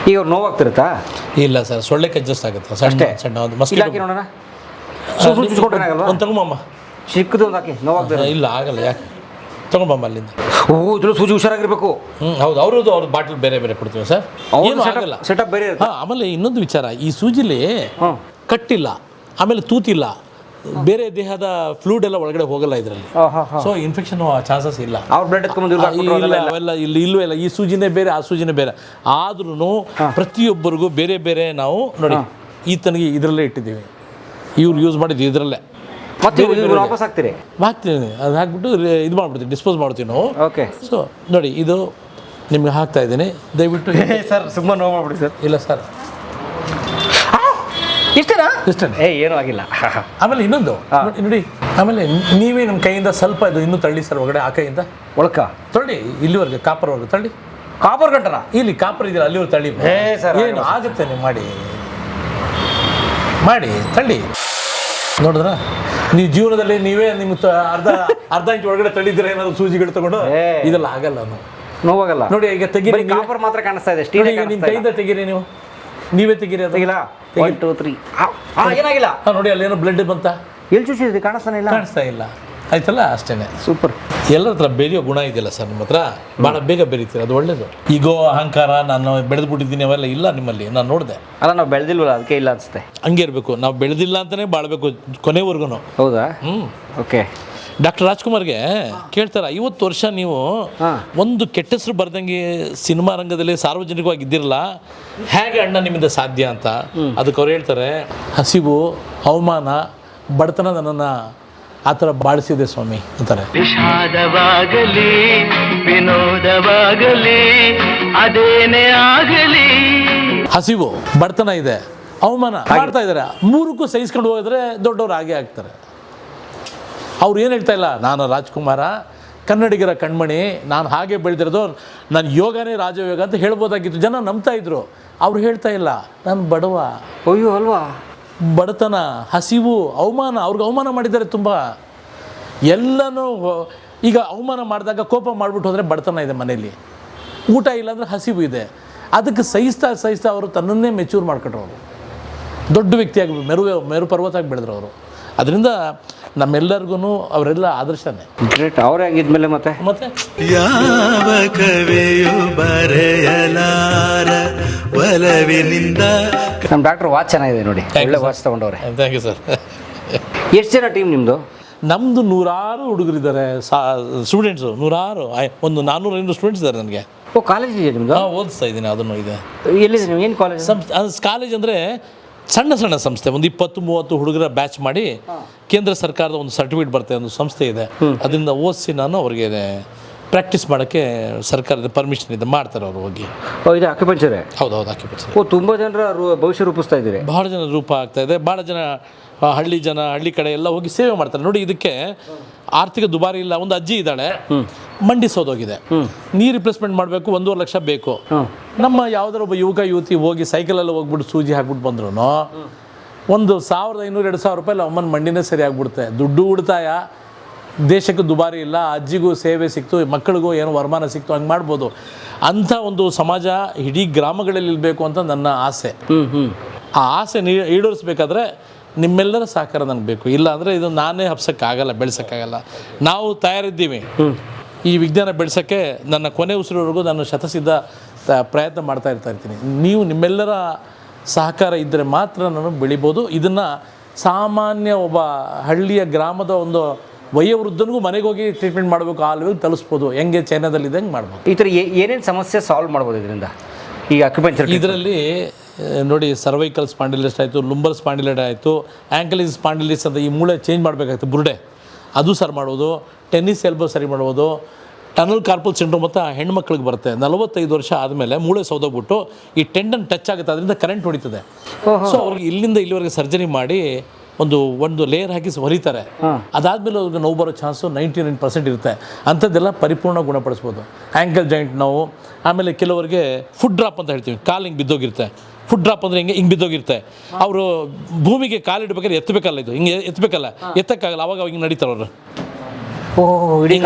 ಈಗ ಅವ್ರು ನೋವಾಗ್ತಿರುತ್ತಾ?
ಇಲ್ಲ ಸರ್, ಸೊಳ್ಳೆಗೆ ಅಡ್ಜಸ್ಟ್ ಆಗುತ್ತೆ ಸಣ್ಣ
ಅಷ್ಟೇ?
ಸಣ್ಣ ಒಂದು
ಇಲ್ಲ
ಮಸ್ಕಿಟೋ.
ಹಾಕಿ ನೋಡೋಣ. ಚುಚ್ಕೊಂಡ್ರೆ ಆಗಲ್ವಾ?
ಒಂದು ತಗೊಂಬಮ್ಮ.
ಚಿಕ್ಕದು ಒಂದು ಹಾಕಿ, ನೋವಾಗ್ತಿರೋ.
ಇಲ್ಲ ಆಗಲ್ಲ, ಯಾಕೆ ತಗೊಂಬಮ್ಮ ಅಲ್ಲಿಂದ.
ಓ ಇದ್ರ ಸೂಜಿ ಹುಷಾರಾಗಿರ್ಬೇಕು.
ಹೌದು, ಅವ್ರದ್ದು ಬಾಟಲ್ ಬೇರೆ ಬೇರೆ ಕೊಡ್ತೀವಿ ಸರ್, ಏನು ಆಗಲ್ಲ.
ಸೆಟಪ್ ಬೇರೆ ಇರುತ್ತೆ.
ಹಾಂ, ಆಮೇಲೆ ಇನ್ನೊಂದು ವಿಚಾರ, ಈ ಸೂಜಿಲಿ
ಹಾಂ
ಕಟ್ಟಿಲ್ಲ, ಆಮೇಲೆ ತೂತಿಲ್ಲ, ಬೇರೆ ದೇಹದ ಫ್ಲೂಡ್ ಎಲ್ಲ ಒಳಗಡೆ ಹೋಗಲ್ಲ ಇದರಲ್ಲಿ. ಸೊ ಇನ್ಫೆಕ್ಷನ್ ಚಾನ್ಸಸ್ ಇಲ್ಲ.
ಅವ್ರ ಬ್ಲಡ್ ಎತ್ಕೊಂಡ್ಬಂದು
ಇಲ್ಲ ಅವೆಲ್ಲ ಇಲ್ಲಿ ಇಲ್ಲವೇ ಇಲ್ಲ. ಈ ಸೂಜಿನೇ ಬೇರೆ, ಆ ಸೂಜಿನೇ ಬೇರೆ. ಆದ್ರೂ ಪ್ರತಿಯೊಬ್ಬರಿಗೂ ಬೇರೆ ಬೇರೆ ನಾವು ನೋಡಿ, ಈತನಿಗೆ ಇದರಲ್ಲೇ ಇಟ್ಟಿದ್ದೀವಿ, ಇವ್ರು ಯೂಸ್ ಮಾಡಿದ್ವಿ ಇದರಲ್ಲೇ.
ಮತ್ತೆ ವಾಪಸ್ ಹಾಕ್ತೀರಿ?
ಹಾಕ್ತೀವಿ, ಅದು ಹಾಕ್ಬಿಟ್ಟು ಇದು ಮಾಡ್ಬಿಡ್ತೀವಿ, ಡಿಸ್ಪೋಸ್ ಮಾಡ್ತೀವಿ ನಾವು.
ಓಕೆ.
ಸೊ ನೋಡಿ, ಇದು ನಿಮ್ಗೆ ಹಾಕ್ತಾ ಇದ್ದೀನಿ, ದಯವಿಟ್ಟು.
ಸರ್ ಸುಮ್ಮನೆ ನೋವು ಮಾಡ್ಬಿಡಿ ಸರ್.
ಇಲ್ಲ ಸರ್,
ಇಷ್ಟೇನಾ?
ಇಷ್ಟೇ.
ಏನೂ ಆಗಿಲ್ಲ.
ಆಮೇಲೆ ಇನ್ನೊಂದು ನೋಡಿ, ಆಮೇಲೆ ನೀವೇ ನಮ್ಮ ಕೈಯಿಂದ ಸ್ವಲ್ಪ ಇದು ಇನ್ನೂ ತಳ್ಳಿ ಸರ್ ಒಳಗಡೆ, ಆ ಕೈಯಿಂದ
ಒಳಕ
ತಳ್ಳಿ, ಇಲ್ಲಿವರೆಗೆ ಕಾಪರ್ವರೆಗೆ ತಳ್ಳಿ.
ಕಾಪರ್ ಗಂಟನ
ಇಲ್ಲಿ ಕಾಪರ್ ಇದೆಯಲ್ಲ ಅಲ್ಲಿವರೆಗೆ ತಳ್ಳಿ.
ಸರ್
ಏನು ಆಗುತ್ತೆ ನೀವು ಮಾಡಿ ತಳ್ಳಿ. ನೋಡಿದ್ರ, ನೀವು ಜೀವನದಲ್ಲಿ ನೀವೇ ನಿಮ್ಮ ಅರ್ಧ ಇಂಚ್ ಒಳಗಡೆ ತಳ್ಳಿದ್ರೆ ಏನಾದ್ರು ಸೂಜಿಗಳು ತಗೊಂಡು, ಇದೆಲ್ಲ ಆಗಲ್ಲ.
ನೋವಾಗಲ್ಲ
ನೋಡಿ, ಈಗ ತೆಗೀರಿ,
ಕಾಪರ್ ಮಾತ್ರ ಕಾಣಿಸ್ತಾ ಇದೆ.
ನೋಡಿ, ಈಗ ನಿಮ್ಮ ಕೈಯಿಂದ ತೆಗೀರಿ, ನೀವೇ ತೆಗೀರಿ.
ತೆಗಿಲ್ಲ. 1 2 3 ಏನಾಗಿಲ್ಲ.
ನೋಡಿ, ಅಲ್ಲೇನೋ ಬ್ಲಡ್ ಬಂತ,
ಎಲ್ಲಿ ಚೂಸಿದ್ರಿ? ಕಾಣಿಸ್ತಾನೆ ಇಲ್ಲ.
ಕಾಣಿಸ್ತಾ ಇಲ್ಲ, ಆಯ್ತಲ್ಲ, ಅಷ್ಟೇನೆ.
ಸೂಪರ್.
ಎಲ್ಲರ ಹತ್ರ ಬೆರೆಯೋ ಗುಣ ಇದೆಯಲ್ಲ ಸರ್ ನಿಮ್ಮ ಹತ್ರ, ಭಾಳ ಬೇಗ ಬೆರೀತೀರ, ಅದು ಒಳ್ಳೇದು. ಈಗೋ ಅಹಂಕಾರ, ನಾನು ಬೆಳೆದ್ಬಿಟ್ಟಿದ್ದೀನಿ ಅವೆಲ್ಲ ಇಲ್ಲ ನಿಮ್ಮಲ್ಲಿ, ನಾನು ನೋಡಿದೆ.
ಅಲ್ಲ, ನಾವು ಬೆಳೆದಿಲ್ವಲ್ಲ, ಅದಕ್ಕೆ ಇಲ್ಲ ಅನ್ಸುತ್ತೆ.
ಹಂಗೆ ಇರಬೇಕು, ನಾವು ಬೆಳೆದಿಲ್ಲ ಅಂತಲೇ ಬಾಳ್ಬೇಕು ಕೊನೆವರೆಗೂ.
ಹೌದಾ? ಓಕೆ.
ಡಾಕ್ಟರ್ ರಾಜ್ಕುಮಾರ್ಗೆ ಕೇಳ್ತಾರೆ, 50 ವರ್ಷ ನೀವು ಒಂದು ಕೆಟ್ಟ ಹೆಸರು ಬರ್ದಂಗೆ ಸಿನಿಮಾ ರಂಗದಲ್ಲಿ ಸಾರ್ವಜನಿಕವಾಗಿ ಇದ್ದಿರಲ್ಲ, ಹೇಗೆ ಅಣ್ಣ ನಿಮ್ಮಿಂದ ಸಾಧ್ಯ ಅಂತ. ಅದಕ್ಕೆ ಅವ್ರು ಹೇಳ್ತಾರೆ, ಹಸಿವು, ಅವಮಾನ, ಬಡತನ ನನ್ನನ್ನು ಆ ಥರ ಬಾಳಿಸಿದೆ ಸ್ವಾಮಿ ಅಂತಾರೆ.
ವಿಷಾದವಾಗಲಿ ವಿನೋದವಾಗಲಿ ಅದೇನೇ ಆಗಲಿ,
ಹಸಿವು, ಬಡತನ ಇದೆ, ಅವಮಾನ ಮಾಡ್ತಾ ಇದ್ದಾರೆ, ಮೂರಕ್ಕೂ ಸಹಿಸ್ಕೊಂಡು ಹೋಗಿದ್ರೆ ದೊಡ್ಡವ್ರು ಹಾಗೆ ಆಗ್ತಾರೆ. ಅವ್ರು ಏನು ಹೇಳ್ತಾ ಇಲ್ಲ, ನಾನು ರಾಜ್ಕುಮಾರ, ಕನ್ನಡಿಗರ ಕಣ್ಮಣಿ, ನಾನು ಹಾಗೆ ಬೆಳೆದಿರೋದು, ನಾನು ಯೋಗನೇ ರಾಜಯೋಗ ಅಂತ ಹೇಳ್ಬೋದಾಗಿತ್ತು, ಜನ ನಂಬ್ತಾ ಇದ್ರು. ಅವ್ರು ಹೇಳ್ತಾ ಇಲ್ಲ, ನಾನು ಬಡವ.
ಅಯ್ಯೋ ಅಲ್ವಾ?
ಬಡತನ, ಹಸಿವು, ಅವಮಾನ, ಅವ್ರಿಗೆ ಅವಮಾನ ಮಾಡಿದ್ದಾರೆ ತುಂಬ. ಎಲ್ಲನೂ ಈಗ ಅವಮಾನ ಮಾಡಿದಾಗ ಕೋಪ ಮಾಡಿಬಿಟ್ಟು ಹೋದರೆ ಬಡತನ ಇದೆ ಮನೇಲಿ, ಊಟ ಇಲ್ಲಾಂದರೆ ಹಸಿವು ಇದೆ. ಅದಕ್ಕೆ ಸಹಿಸ್ತಾ ಅವರು ತನ್ನನ್ನೇ ಮೆಚ್ಯೂರ್ ಮಾಡ್ಕೊಂಡ್ರು. ಅವರು ದೊಡ್ಡ ವ್ಯಕ್ತಿಯಾಗಿ ಮೇರು ಪರ್ವತ ಆಗಿ ಬೆಳೆದ್ರು ಅವರು. ಅದರಿಂದ ನಮ್ಮೆಲ್ಲರಿಗೂ ಅವರೆಲ್ಲ ಆದರ್ಶನೇ.
ಗ್ರೇಟ್. ಅವರೇ ಆಗಿದ್ಮೇಲೆ ಮತ್ತೆ
ಯಾವ ಕವಿಯು ಬರೆಯಲಾರ ಒಲವಿನಿಂದ.
ನಮ್ಮ ಡಾಕ್ಟರ್ ವಾಚ್ ಚೆನ್ನಾಗಿದೆ ನೋಡಿ, ಒಳ್ಳೆ ವಾಚ್ ತಗೊಂಡವ್ರೆ.
Thank you sir.
ಎಷ್ಟು ಜನ ಟೀಮ್ ನಿಮ್ಮದು?
ನಮ್ಮದು 100 ಹುಡುಗರಿದ್ದಾರೆ, ಸ್ಟೂಡೆಂಟ್ಸು 100, ಒಂದು 400-500 ಸ್ಟೂಡೆಂಟ್ಸ್ ಇದ್ದಾರೆ ನನಗೆ.
ಓ, ಕಾಲೇಜ್ ಇದೆ ನಿಮ್ಮದು?
ಓದಿಸ್ತಾ ಇದ್ದೀನಿ, ಅದನ್ನು ಇದೆ.
ಎಲ್ಲಿದೆ ನೀವು? ಏನು ಕಾಲೇಜ್?
ಕಾಲೇಜ್ ಅಂದರೆ ಸಣ್ಣ ಸಂಸ್ಥೆ, ಒಂದು 20-30 ಹುಡುಗರ ಬ್ಯಾಚ್ ಮಾಡಿ ಕೇಂದ್ರ ಸರ್ಕಾರದ ಒಂದು ಸರ್ಟಿಫಿಕೇಟ್ ಬರುತ್ತೆ, ಒಂದು ಸಂಸ್ಥೆ ಇದೆ, ಅದರಿಂದ ಓದಿಸಿ ನಾನು ಅವ್ರಿಗೆ ಪ್ರಾಕ್ಟೀಸ್ ಮಾಡೋಕ್ಕೆ ಸರ್ಕಾರದ ಪರ್ಮಿಷನ್ ಇದೆ, ಮಾಡ್ತಾರೆ ಅವರು ಹೋಗಿ.
ಇದು ಅಕ್ಯುಪಂಕ್ಚರ್?
ಹೌದು, ಆಕ್ಯುಪಂಕ್ಚರ್.
ಓ, ತುಂಬ ಜನರ ಭವಿಷ್ಯ ರೂಪಿಸ್ತಾ ಇದ್ದೀರಿ.
ಭಾಳ ಜನ ರೂಪ ಆಗ್ತಾ ಇದೆ, ಭಾಳ ಜನ ಹಳ್ಳಿ ಕಡೆ ಎಲ್ಲ ಹೋಗಿ ಸೇವೆ ಮಾಡ್ತಾರೆ. ನೋಡಿ, ಇದಕ್ಕೆ ಆರ್ಥಿಕ ದುಬಾರಿ ಇಲ್ಲ. ಒಂದು ಅಜ್ಜಿ ಇದ್ದಾಳೆ, ಮಂಡಿ ಸೋದೋಗಿದೆ, ನೀರು ರಿಪ್ಲೇಸ್ಮೆಂಟ್ ಮಾಡಬೇಕು, 1.5 ಲಕ್ಷ ಬೇಕು. ನಮ್ಮ ಯಾವುದಾದ್ರು ಒಬ್ಬ ಯುವತಿ ಹೋಗಿ ಸೈಕಲಲ್ಲಿ ಹೋಗ್ಬಿಟ್ಟು ಸೂಜಿ ಹಾಕ್ಬಿಟ್ಟು ಬಂದ್ರು ಒಂದು 1500-2000 ರೂಪಾಯಿ ಅಮ್ಮನ ಮಂಡಿನೇ ಸರಿ ಆಗ್ಬಿಡುತ್ತೆ. ದುಡ್ಡು ಉಳಿತಾಯ, ದೇಶಕ್ಕೆ ದುಬಾರಿ ಇಲ್ಲ, ಅಜ್ಜಿಗೂ ಸೇವೆ ಸಿಕ್ತು, ಮಕ್ಕಳಿಗೂ ಏನೋ ವರಮಾನ ಸಿಕ್ತು, ಹಂಗೆ ಮಾಡ್ಬೋದು. ಅಂಥ ಒಂದು ಸಮಾಜ ಇಡೀ ಗ್ರಾಮಗಳಲ್ಲಿ ಇರಬೇಕು ಅಂತ ನನ್ನ ಆಸೆ. ಆ ಆಸೆ ಈಡೇರಿಸ್ಬೇಕಾದ್ರೆ ನಿಮ್ಮೆಲ್ಲರ ಸಹಕಾರ ನನಗೆ ಬೇಕು. ಇಲ್ಲ ಅಂದರೆ ಇದು ನಾನೇ ಹಬ್ಸೋಕ್ಕಾಗಲ್ಲ, ಬೆಳೆಸೋಕ್ಕಾಗಲ್ಲ. ನಾವು ತಯಾರಿದ್ದೀವಿ ಈ ವಿಜ್ಞಾನ ಬೆಳೆಸೋಕ್ಕೆ. ನನ್ನ ಕೊನೆ ಉಸಿರೋವರೆಗೂ ನಾನು ಶತಸಿದ್ಧ ಪ್ರಯತ್ನ ಮಾಡ್ತಾ ಇರ್ತೀನಿ. ನೀವು ನಿಮ್ಮೆಲ್ಲರ ಸಹಕಾರ ಇದ್ದರೆ ಮಾತ್ರ ನಾನು ಬೆಳಿಬೋದು. ಇದನ್ನು ಸಾಮಾನ್ಯ ಒಬ್ಬ ಹಳ್ಳಿಯ ಗ್ರಾಮದ ಒಂದು ವಯೋವೃದ್ಧನಿಗೂ ಮನೆಗೆ ಹೋಗಿ ಟ್ರೀಟ್ಮೆಂಟ್ ಮಾಡಬೇಕು, ಆ ಲೆವೆಲ್ ತಲುಸ್ಬೋದು. ಹೆಂಗೆ ಚೈನಾದಲ್ಲಿದೆ ಹಂಗೆ ಮಾಡ್ಬೋದು.
ಈ ಥರ ಏನೇನು ಸಮಸ್ಯೆ ಸಾಲ್ವ್ ಮಾಡ್ಬೋದು ಇದರಿಂದ? ಈಗ ಅಕ್ಯುಪಂಕ್ಚರ್
ಇದರಲ್ಲಿ ನೋಡಿ, ಸರ್ವೈಕಲ್ ಸ್ಪಾಂಡಿಲೈಟಿಸ್ ಆಯಿತು, ಲುಂಬರ್ ಸ್ಪಾಂಡಿಲೈಟಿಸ್ ಆಯಿತು, ಆ್ಯಂಕಲಿಸ್ ಸ್ಪಾಂಡಿಲೈಟಿಸ್ ಅಂತ ಈ ಮೂಳೆ ಚೇಂಜ್ ಮಾಡಬೇಕಾಗ್ತದೆ, ಬುರುಡೆ, ಅದು ಸರಿ ಮಾಡ್ಬೋದು. ಟೆನ್ನಿಸ್ ಎಲ್ಬೋ ಸರಿ ಮಾಡ್ಬೋದು. ಟನಲ್ ಕಾರ್ಪಲ್ ಸಿಂಡ್ರೋಮ್ ಅಂತ ಹೆಣ್ಮಕ್ಳಿಗೆ ಬರುತ್ತೆ. 45 ವರ್ಷ ಆದಮೇಲೆ ಮೂಳೆ ಸೌದೋಗ್ಬಿಟ್ಟು ಈ ಟೆಂಡನ್ ಟಚ್ ಆಗುತ್ತೆ, ಅದರಿಂದ ಕರೆಂಟ್ ಹೊಡಿತದೆ. ಸೊ ಅವ್ರಿಗೆ ಇಲ್ಲಿಂದ ಇಲ್ಲಿವರೆಗೆ ಸರ್ಜರಿ ಮಾಡಿ ಒಂದು ಲೇಯರ್ ಹಾಕಿ ಹೊರಿತಾರೆ. ಅದಾದಮೇಲೆ ಅವ್ರಿಗೆ ನೋವು ಬರೋ ಚಾನ್ಸು 99% ಇರುತ್ತೆ. ಅಂಥದ್ದೆಲ್ಲ ಪರಿಪೂರ್ಣ ಗುಣಪಡಿಸ್ಬೋದು. ಆ್ಯಂಕಲ್ ಜಾಯಿಂಟ್ ನೋವು, ಆಮೇಲೆ ಕೆಲವರಿಗೆ ಫುಡ್ ಡ್ರಾಪ್ ಅಂತ ಹೇಳ್ತೀವಿ, ಕಾಲು ಹಿಂಗೆ ಬಿದ್ದೋಗಿರುತ್ತೆ. ಫುಡ್ ಡ್ರಾಪ್ ಅಂದರೆ ಹಿಂಗೆ ಬಿದ್ದೋಗಿರುತ್ತೆ. ಅವರು ಭೂಮಿಗೆ ಕಾಲಿಡ್ಬೇಕಾದ್ರೆ ಎತ್ತಬೇಕಲ್ಲ, ಇದು ಹಿಂಗೆ ಎತ್ತಬೇಕಲ್ಲ, ಎತ್ತಕ್ಕಾಗಲ್ಲ, ಅವಾಗ ಹಿಂಗೆ ನಡೀತಾರೆ ಅವರು,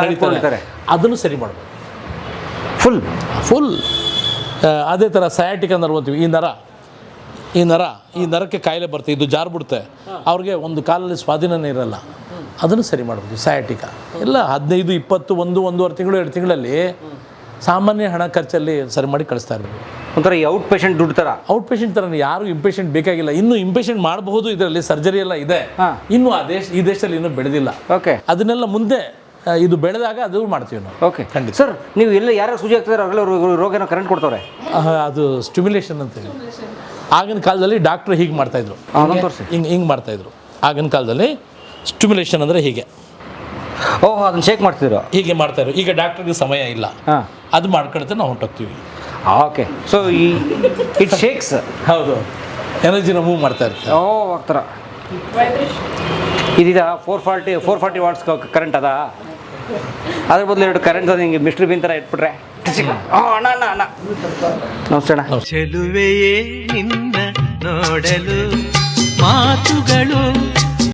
ನಡೀತಾರೆ.
ಅದನ್ನು ಸರಿ ಮಾಡ್ಬೋದು.
ಫುಲ್
ಅದೇ ಥರ ಸಯಾಟಿಕ ನರ್ವ್ ಅಂತೀವಿ. ಈ ನರಕ್ಕೆ ಕಾಯಿಲೆ ಬರುತ್ತೆ, ಇದು ಜಾರ್ಬಿಡುತ್ತೆ, ಅವ್ರಿಗೆ ಒಂದು ಕಾಲಲ್ಲಿ ಸ್ವಾಧೀನನೇ ಇರಲ್ಲ, ಅದನ್ನು ಸರಿ ಮಾಡ್ಬೋದು. ಸಯಾಟಿಕ ಎಲ್ಲ 15, 20, 1-1.5 ತಿಂಗಳು 2 ತಿಂಗಳಲ್ಲಿ ಸಾಮಾನ್ಯ ಹಣ ಖರ್ಚಲ್ಲಿ ಸರಿ ಮಾಡಿ ಕಳಿಸ್ತಾ ಇರ್ಬೋದು.
ಒಂಥರ ಈ ಔಟ್ ಪೇಷಂಟ್ ದುಡ್ಡು ಥರ.
ಔಟ್ ಪೇಷಂಟ್ ಥರನೇ, ಯಾರು ಇಂಪೇಷಂಟ್ ಬೇಕಾಗಿಲ್ಲ. ಇನ್ನು ಇಂಪೇಷಂಟ್ ಮಾಡಬಹುದು, ಇದರಲ್ಲಿ ಸರ್ಜರಿ ಎಲ್ಲ ಇದೆ. ಇನ್ನು ಈ ದೇಶದಲ್ಲಿ ಇನ್ನೂ ಬೆಳೆದಿಲ್ಲ.
ಓಕೆ,
ಅದನ್ನೆಲ್ಲ ಮುಂದೆ ಇದು ಬೆಳೆದಾಗ ಅದು ಮಾಡ್ತೀವಿ ನಾವು.
ಓಕೆ, ಖಂಡಿತ. ಸರ್, ನೀವು ಎಲ್ಲ ಯಾರು ಸೂಜಿ ಹಾಕ್ತಿದ್ದಾರೆ ಅವರೆಲ್ಲ ರೋಗ ಏನೋ ಕರೆಂಟ್ ಕೊಡ್ತವ್ರೆ?
ಅದು ಸ್ಟಿಮ್ಯುಲೇಷನ್ ಅಂತೇಳಿ. ಆಗಿನ ಕಾಲದಲ್ಲಿ ಡಾಕ್ಟ್ರು ಹೀಗೆ ಮಾಡ್ತಾಯಿದ್ರು, ಹಿಂಗೆ ಮಾಡ್ತಾಯಿದ್ರು. ಆಗಿನ ಕಾಲದಲ್ಲಿ ಸ್ಟಿಮ್ಯುಲೇಷನ್ ಅಂದರೆ ಹೀಗೆ,
ಓಹ್, ಅದನ್ನ ಶೇಕ್ ಮಾಡ್ತಿದ್ರು,
ಹೀಗೆ ಮಾಡ್ತಾಯಿದ್ರು. ಈಗ ಡಾಕ್ಟ್ರಿಗೆ ಸಮಯ ಇಲ್ಲ, ಅದು ಮಾಡ್ಕೊಳ್ತೆ ನಾವು ಹೊಂಟೋಗ್ತೀವಿ.
Okay, so it shakes.
ಹೌದು, ಎನರ್ಜಿನ ಮೂವ್ ಮಾಡ್ತಾ ಇರ್ತಾರೆ.
ಓ, ಆ ಥರ. ಇದೀಗ 440 ವಾಟ್ಸ್ ಕರೆಂಟ್ ಅದ, ಅದ್ರ ಬದಲು 2 ಕರೆಂಟ್ ಹಿಂಗೆ ಮಿಸ್ಟ್ರಿ ಬಿನ್ ಥರ ಇಟ್ಬಿಟ್ರೆ ಅಣ್ಣ ನಮಸ್ತೆ ಅಣ್ಣ.
ಚೆಲುವೆಯೇ ನಿನ್ನ ನೋಡಲು ಮಾತುಗಳು